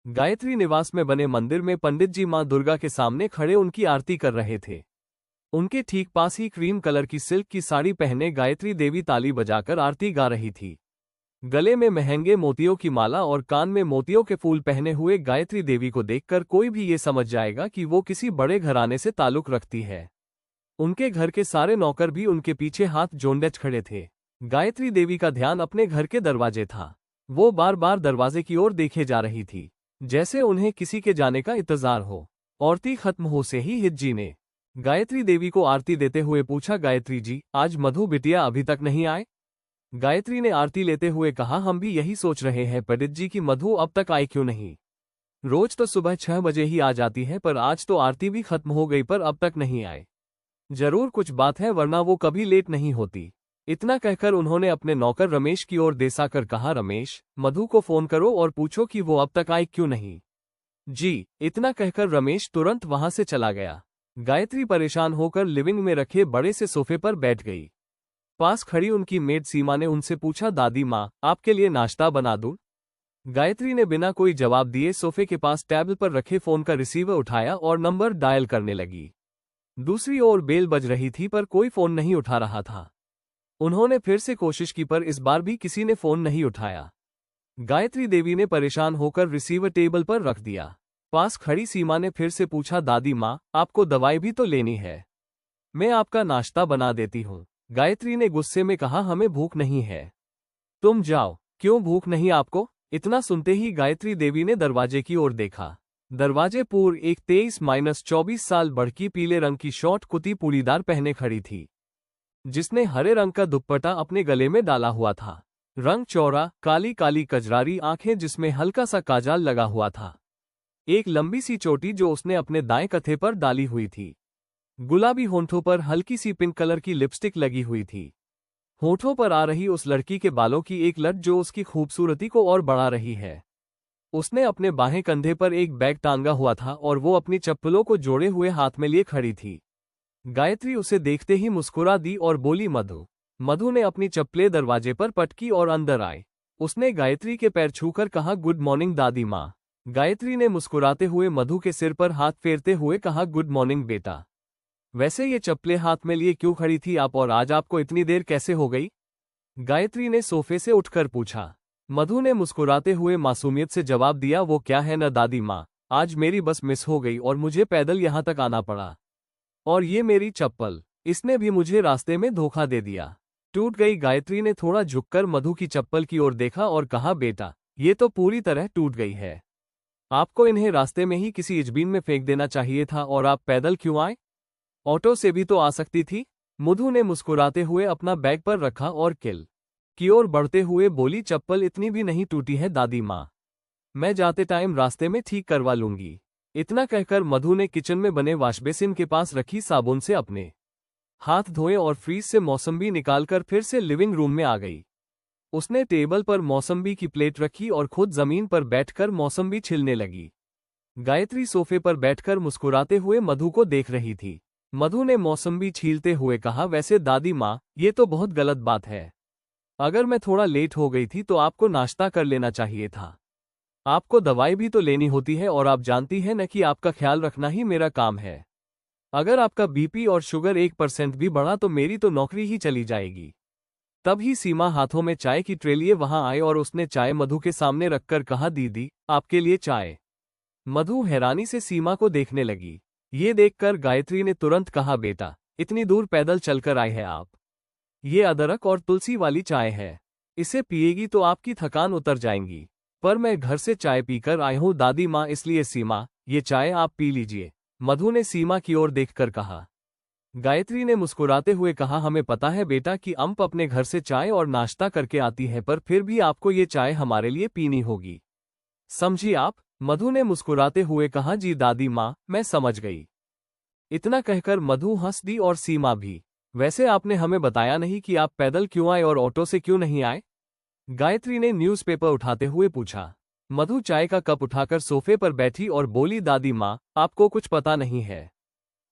गायत्री निवास में बने मंदिर में पंडित जी मां दुर्गा के सामने खड़े उनकी आरती कर रहे थे। उनके ठीक पास ही क्रीम कलर की सिल्क की साड़ी पहने गायत्री देवी ताली बजाकर आरती गा रही थी। गले में महंगे मोतियों की माला और कान में मोतियों के फूल पहने हुए गायत्री देवी को देखकर कोई भी ये समझ जाएगा कि वो किसी बड़े घराने से ताल्लुक रखती है। उनके घर के सारे नौकर भी उनके पीछे हाथ जोड़े खड़े थे। गायत्री देवी का ध्यान अपने घर के दरवाजे था। वो बार बार दरवाजे की ओर देखे जा रही थी, जैसे उन्हें किसी के जाने का इंतजार हो। आरती खत्म हो से ही हिज्जी ने गायत्री देवी को आरती देते हुए पूछा, गायत्री जी, आज मधु बिटिया अभी तक नहीं आए? गायत्री ने आरती लेते हुए कहा, हम भी यही सोच रहे हैं पंडित जी की मधु अब तक आई क्यों नहीं। रोज तो सुबह 6 बजे ही आ जाती है, पर आज तो आरती भी खत्म हो गई पर अब तक नहीं आए। जरूर कुछ बात है, वरना वो कभी लेट नहीं होती। इतना कहकर उन्होंने अपने नौकर रमेश की ओर देसाकर कहा, रमेश, मधु को फोन करो और पूछो कि वो अब तक आई क्यों नहीं। जी। इतना कहकर रमेश तुरंत वहां से चला गया। गायत्री परेशान होकर लिविंग में रखे बड़े से सोफे पर बैठ गई। पास खड़ी उनकी मेड सीमा ने उनसे पूछा, दादी माँ, आपके लिए नाश्ता बना दूं? गायत्री ने बिना कोई जवाब दिए सोफे के पास टेबल पर रखे फोन का रिसीवर उठाया और नंबर डायल करने लगी। दूसरी ओर बेल बज रही थी पर कोई फोन नहीं उठा रहा था। उन्होंने फिर से कोशिश की पर इस बार भी किसी ने फोन नहीं उठाया। गायत्री देवी ने परेशान होकर रिसीवर टेबल पर रख दिया। पास खड़ी सीमा ने फिर से पूछा, दादी माँ, आपको दवाई भी तो लेनी है। मैं आपका नाश्ता बना देती हूँ। गायत्री ने गुस्से में कहा, हमें भूख नहीं है, तुम जाओ। क्यों भूख नहीं आपको? इतना सुनते ही गायत्री देवी ने दरवाजे की ओर देखा। दरवाजे पर एक 23-24 साल बड़की पीले रंग की शॉर्ट कुर्ती पूड़ीदार पहने खड़ी थी, जिसने हरे रंग का दुपट्टा अपने गले में डाला हुआ था। रंग चौड़ा, काली काली कजरारी आंखें जिसमें हल्का सा काजल लगा हुआ था। एक लंबी सी चोटी जो उसने अपने दाएं कंधे पर डाली हुई थी। गुलाबी होंठों पर हल्की सी पिंक कलर की लिपस्टिक लगी हुई थी। होठों पर आ रही उस लड़की के बालों की एक लट जो उसकी खूबसूरती को और बढ़ा रही है। उसने अपने बाहें कंधे पर एक बैग टांगा हुआ था और वो अपनी चप्पलों को जोड़े हुए हाथ में लिए खड़ी थी। गायत्री उसे देखते ही मुस्कुरा दी और बोली, मधु। मधु ने अपनी चप्पलें दरवाजे पर पटकी और अंदर आए। उसने गायत्री के पैर छूकर कहा, गुड मॉर्निंग दादी माँ। गायत्री ने मुस्कुराते हुए मधु के सिर पर हाथ फेरते हुए कहा, गुड मॉर्निंग बेटा। वैसे ये चप्पलें हाथ में लिए क्यों खड़ी थी आप, और आज आपको इतनी देर कैसे हो गई? गायत्री ने सोफे से उठकर पूछा। मधु ने मुस्कुराते हुए मासूमियत से जवाब दिया, वो क्या है न दादी माँ, आज मेरी बस मिस हो गई और मुझे पैदल यहाँ तक आना पड़ा। और ये मेरी चप्पल, इसने भी मुझे रास्ते में धोखा दे दिया। टूट गई। गायत्री ने थोड़ा झुककर मधु की चप्पल की ओर देखा और कहा, बेटा, ये तो पूरी तरह टूट गई है। आपको इन्हें रास्ते में ही किसी इजबीन में फेंक देना चाहिए था, और आप पैदल क्यों आए? ऑटो से भी तो आ सकती थी। मधु ने मुस्कुराते हुए अपना बैग पर रखा और किल की ओर बढ़ते हुए बोली, चप्पल इतनी भी नहीं टूटी है दादी माँ, मैं जाते टाइम रास्ते में ठीक करवा लूंगी। इतना कहकर मधु ने किचन में बने वॉशबेसिन के पास रखी साबुन से अपने हाथ धोए और फ्रीज से मौसम्बी निकालकर फिर से लिविंग रूम में आ गई। उसने टेबल पर मौसम्बी की प्लेट रखी और खुद जमीन पर बैठकर मौसम्बी छिलने लगी। गायत्री सोफे पर बैठकर मुस्कुराते हुए मधु को देख रही थी। मधु ने मौसम्बी छीलते हुए कहा, वैसे दादी माँ, ये तो बहुत गलत बात है। अगर मैं थोड़ा लेट हो गई थी तो आपको नाश्ता कर लेना चाहिए था। आपको दवाई भी तो लेनी होती है और आप जानती हैं न कि आपका ख्याल रखना ही मेरा काम है। अगर आपका बीपी और शुगर 1% भी बढ़ा तो मेरी तो नौकरी ही चली जाएगी। तभी सीमा हाथों में चाय की ट्रे लिए वहां आए और उसने चाय मधु के सामने रखकर कहा, दीदी, आपके लिए चाय। मधु हैरानी से सीमा को देखने लगी। ये देखकर गायत्री ने तुरंत कहा, बेटा, इतनी दूर पैदल चलकर आए हैं आप। ये अदरक और तुलसी वाली चाय है, इसे पिएगी तो आपकी थकान उतर जाएगी। पर मैं घर से चाय पीकर आई हूँ दादी माँ, इसलिए सीमा, ये चाय आप पी लीजिए। मधु ने सीमा की ओर देखकर कहा। गायत्री ने मुस्कुराते हुए कहा, हमें पता है बेटा कि अम्प अपने घर से चाय और नाश्ता करके आती है, पर फिर भी आपको ये चाय हमारे लिए पीनी होगी, समझी आप? मधु ने मुस्कुराते हुए कहा, जी दादी माँ, मैं समझ गई। इतना कहकर मधु हंस दी और सीमा भी। वैसे आपने हमें बताया नहीं कि आप पैदल क्यों आए और ऑटो से क्यों नहीं आए? गायत्री ने न्यूज़पेपर उठाते हुए पूछा। मधु चाय का कप उठाकर सोफे पर बैठी और बोली, दादी माँ, आपको कुछ पता नहीं है।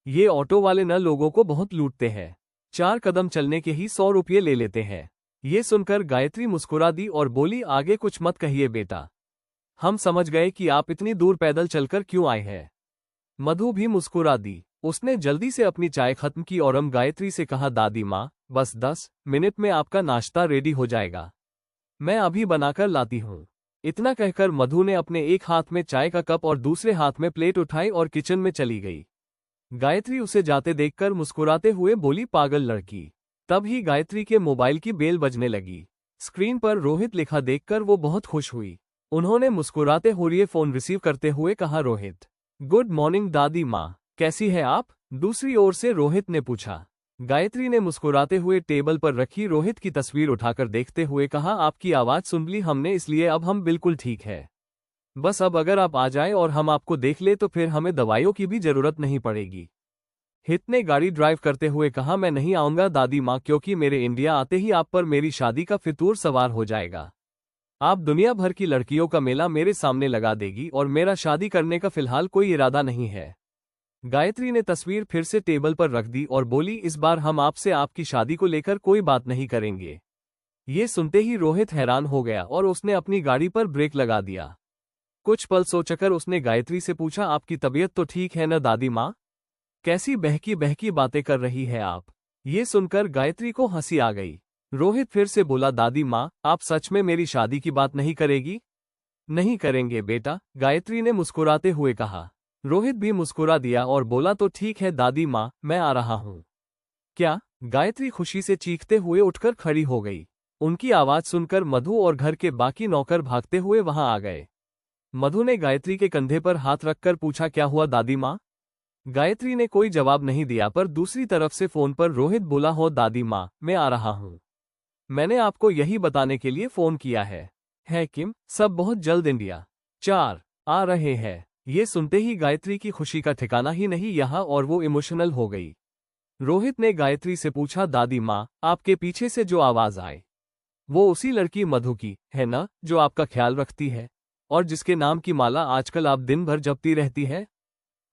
ये ऑटो वाले न लोगों को बहुत लूटते हैं। 4 कदम चलने के ही 100 रुपये ले लेते हैं। ये सुनकर गायत्री मुस्कुरा दी और बोली, आगे कुछ मत कहिए बेटा। हम समझ गए कि आप इतनी दूर पैदल चलकर क्यों आए हैं। मधु भी मुस्कुरा दी। उसने जल्दी से अपनी चाय खत्म की और गायत्री से कहा, दादी माँ, बस 10 मिनट में आपका नाश्ता रेडी हो जाएगा, मैं अभी बनाकर लाती हूँ। इतना कहकर मधु ने अपने एक हाथ में चाय का कप और दूसरे हाथ में प्लेट उठाई और किचन में चली गई। गायत्री उसे जाते देखकर मुस्कुराते हुए बोली, पागल लड़की। तब ही गायत्री के मोबाइल की बेल बजने लगी। स्क्रीन पर रोहित लिखा देखकर वो बहुत खुश हुई। उन्होंने मुस्कुराते हुए फोन रिसीव करते हुए कहा, रोहित। गुड मॉर्निंग दादी माँ, कैसी है आप? दूसरी ओर से रोहित ने पूछा। गायत्री ने मुस्कुराते हुए टेबल पर रखी रोहित की तस्वीर उठाकर देखते हुए कहा, आपकी आवाज सुन ली हमने, इसलिए अब हम बिल्कुल ठीक है। बस अब अगर आप आ जाए और हम आपको देख ले तो फिर हमें दवाइयों की भी जरूरत नहीं पड़ेगी। हित ने गाड़ी ड्राइव करते हुए कहा, मैं नहीं आऊंगा दादी माँ, क्योंकि मेरे इंडिया आते ही आप पर मेरी शादी का फितूर सवार हो जाएगा। आप दुनिया भर की लड़कियों का मेला मेरे सामने लगा देगी और मेरा शादी करने का फिलहाल कोई इरादा नहीं है। गायत्री ने तस्वीर फिर से टेबल पर रख दी और बोली, इस बार हम आपसे आपकी शादी को लेकर कोई बात नहीं करेंगे। ये सुनते ही रोहित हैरान हो गया और उसने अपनी गाड़ी पर ब्रेक लगा दिया। कुछ पल सोचकर उसने गायत्री से पूछा, आपकी तबीयत तो ठीक है न दादी माँ? कैसी बहकी बहकी बातें कर रही है आप? ये सुनकर गायत्री को हंसी आ गई। रोहित फिर से बोला, दादी माँ, आप सच में मेरी शादी की बात नहीं करेगी? नहीं करेंगे बेटा, गायत्री ने मुस्कुराते हुए कहा। रोहित भी मुस्कुरा दिया और बोला, तो ठीक है दादी माँ, मैं आ रहा हूँ। क्या? गायत्री खुशी से चीखते हुए उठकर खड़ी हो गई। उनकी आवाज सुनकर मधु और घर के बाकी नौकर भागते हुए वहां आ गए। मधु ने गायत्री के कंधे पर हाथ रखकर पूछा, क्या हुआ दादी माँ? गायत्री ने कोई जवाब नहीं दिया, पर दूसरी तरफ से फोन पर रोहित बोला, हो दादी माँ, मैं आ रहा हूँ। मैंने आपको यही बताने के लिए फोन किया है किम, सब बहुत जल्द इंडिया 4 आ रहे हैं। ये सुनते ही गायत्री की खुशी का ठिकाना ही नहीं यहाँ और वो इमोशनल हो गई। रोहित ने गायत्री से पूछा, दादी माँ, आपके पीछे से जो आवाज आए वो उसी लड़की मधु की है ना, जो आपका ख्याल रखती है और जिसके नाम की माला आजकल आप दिन भर जपती रहती है?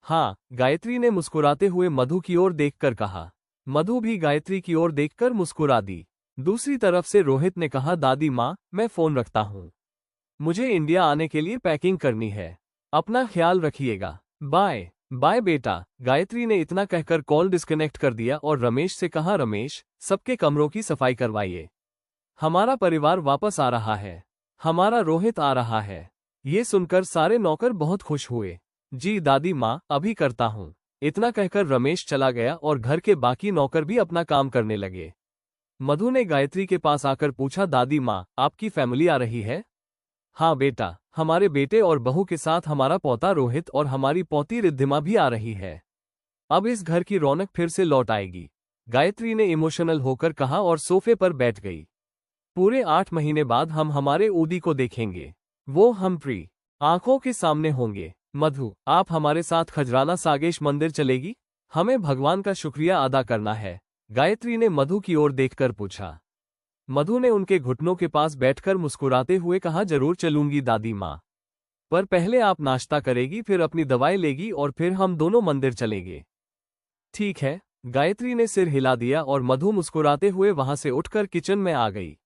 हाँ, गायत्री ने मुस्कुराते हुए मधु की ओर देखकर कहा। मधु भी गायत्री की ओर देखकर मुस्कुरा दी। दूसरी तरफ से रोहित ने कहा, दादी माँ, मैं फोन रखता हूँ, मुझे इंडिया आने के लिए पैकिंग करनी है, अपना ख्याल रखिएगा, बाय बाय बेटा। गायत्री ने इतना कहकर कॉल डिस्कनेक्ट कर दिया और रमेश से कहा, रमेश, सबके कमरों की सफाई करवाइए, हमारा परिवार वापस आ रहा है, हमारा रोहित आ रहा है। ये सुनकर सारे नौकर बहुत खुश हुए। जी दादी माँ, अभी करता हूँ। इतना कहकर रमेश चला गया और घर के बाकी नौकर भी अपना काम करने लगे। मधु ने गायत्री के पास आकर पूछा, दादी माँ, आपकी फैमिली आ रही है? हाँ बेटा, हमारे बेटे और बहू के साथ हमारा पोता रोहित और हमारी पोती रिद्धिमा भी आ रही है। अब इस घर की रौनक फिर से लौट आएगी, गायत्री ने इमोशनल होकर कहा और सोफे पर बैठ गई। पूरे 8 महीने बाद हम हमारे ऊदी को देखेंगे, वो हम्प्री आंखों के सामने होंगे। मधु, आप हमारे साथ खजराना सागेश मंदिर चलेगी? हमें भगवान का शुक्रिया अदा करना है, गायत्री ने मधु की ओर देखकर पूछा। मधु ने उनके घुटनों के पास बैठकर मुस्कुराते हुए कहा, जरूर चलूंगी दादी माँ, पर पहले आप नाश्ता करेगी, फिर अपनी दवाई लेगी और फिर हम दोनों मंदिर चलेंगे। ठीक है, गायत्री ने सिर हिला दिया और मधु मुस्कुराते हुए वहां से उठकर किचन में आ गई।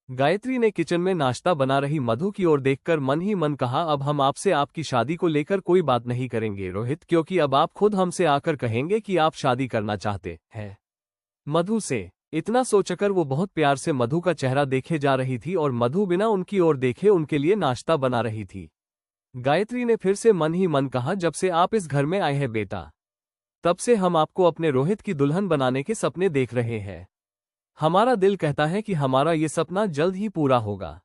गायत्री ने किचन में नाश्ता बना रही मधु की ओर देखकर मन ही मन कहा, अब हम आपसे आपकी शादी को लेकर कोई बात नहीं करेंगे रोहित, क्योंकि अब आप खुद हमसे आकर कहेंगे कि आप शादी करना चाहते हैं मधु से। इतना सोचकर वो बहुत प्यार से मधु का चेहरा देखे जा रही थी और मधु बिना उनकी ओर देखे उनके लिए नाश्ता बना रही थी। गायत्री ने फिर से मन ही मन कहा, जब से आप इस घर में आए हैं बेटा, तब से हम आपको अपने रोहित की दुल्हन बनाने के सपने देख रहे हैं। हमारा दिल कहता है कि हमारा ये सपना जल्द ही पूरा होगा।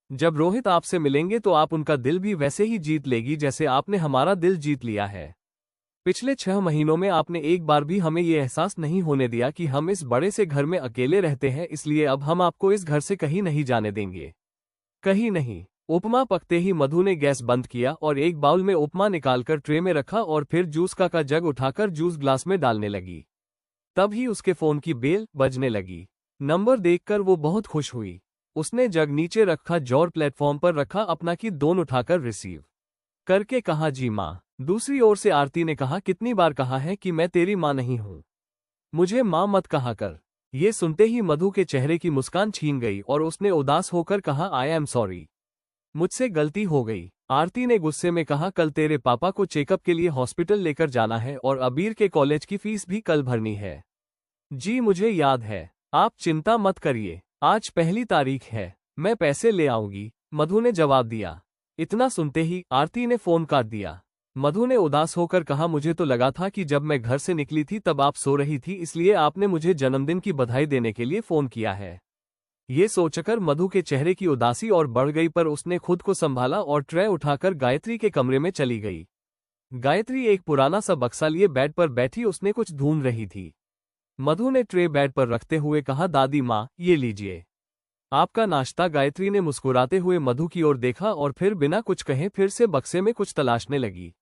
जब रोहित आपसे मिलेंगे तो आप उनका दिल भी वैसे ही जीत लेगी जैसे आपने हमारा दिल जीत लिया है। पिछले 6 महीनों में आपने एक बार भी हमें ये एहसास नहीं होने दिया कि हम इस बड़े से घर में अकेले रहते हैं, इसलिए अब हम आपको इस घर से कहीं नहीं जाने देंगे, कहीं नहीं। उपमा पकते ही मधु ने गैस बंद किया और एक बाउल में उपमा निकालकर ट्रे में रखा और फिर जूस का जग उठाकर जूस ग्लास में डालने लगी। तब ही उसके फोन की बेल बजने लगी। नंबर देखकर वो बहुत खुश हुई। उसने जग नीचे रखा जॉर प्लेटफॉर्म पर रखा, अपना की दोन उठाकर रिसीव करके कहा, जी माँ। दूसरी ओर से आरती ने कहा, कितनी बार कहा है कि मैं तेरी माँ नहीं हूँ, मुझे माँ मत कहा कर। ये सुनते ही मधु के चेहरे की मुस्कान छीन गई और उसने उदास होकर कहा, आई एम सॉरी, मुझसे गलती हो गई। आरती ने गुस्से में कहा, कल तेरे पापा को चेकअप के लिए हॉस्पिटल लेकर जाना है और अबीर के कॉलेज की फीस भी कल भरनी है। जी मुझे याद है, आप चिंता मत करिए, आज 1 तारीख है, मैं पैसे ले आऊंगी, मधु ने जवाब दिया। इतना सुनते ही आरती ने फोन काट दिया। मधु ने उदास होकर कहा, मुझे तो लगा था कि जब मैं घर से निकली थी तब आप सो रही थी, इसलिए आपने मुझे जन्मदिन की बधाई देने के लिए फोन किया है। ये सोचकर मधु के चेहरे की उदासी और बढ़ गई, पर उसने खुद को संभाला और ट्रे उठाकर गायत्री के कमरे में चली गई। गायत्री एक पुराना सा बक्सा लिए बेड पर बैठी उसने कुछ ढूंढ रही थी। मधु ने ट्रे बेड पर रखते हुए कहा, दादी माँ ये लीजिए आपका नाश्ता। गायत्री ने मुस्कुराते हुए मधु की ओर देखा और फिर बिना कुछ कहे फिर से बक्से में कुछ तलाशने लगी।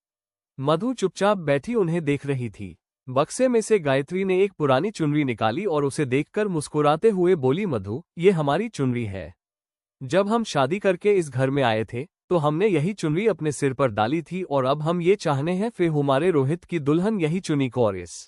मधु चुपचाप बैठी उन्हें देख रही थी। बक्से में से गायत्री ने एक पुरानी चुनरी निकाली और उसे देखकर मुस्कुराते हुए बोली, मधु ये हमारी चुनरी है। जब हम शादी करके इस घर में आए थे तो हमने यही चुनरी अपने सिर पर डाली थी और अब हम ये चाहने हैं फिर हमारे रोहित की दुल्हन यही चुनी को और इस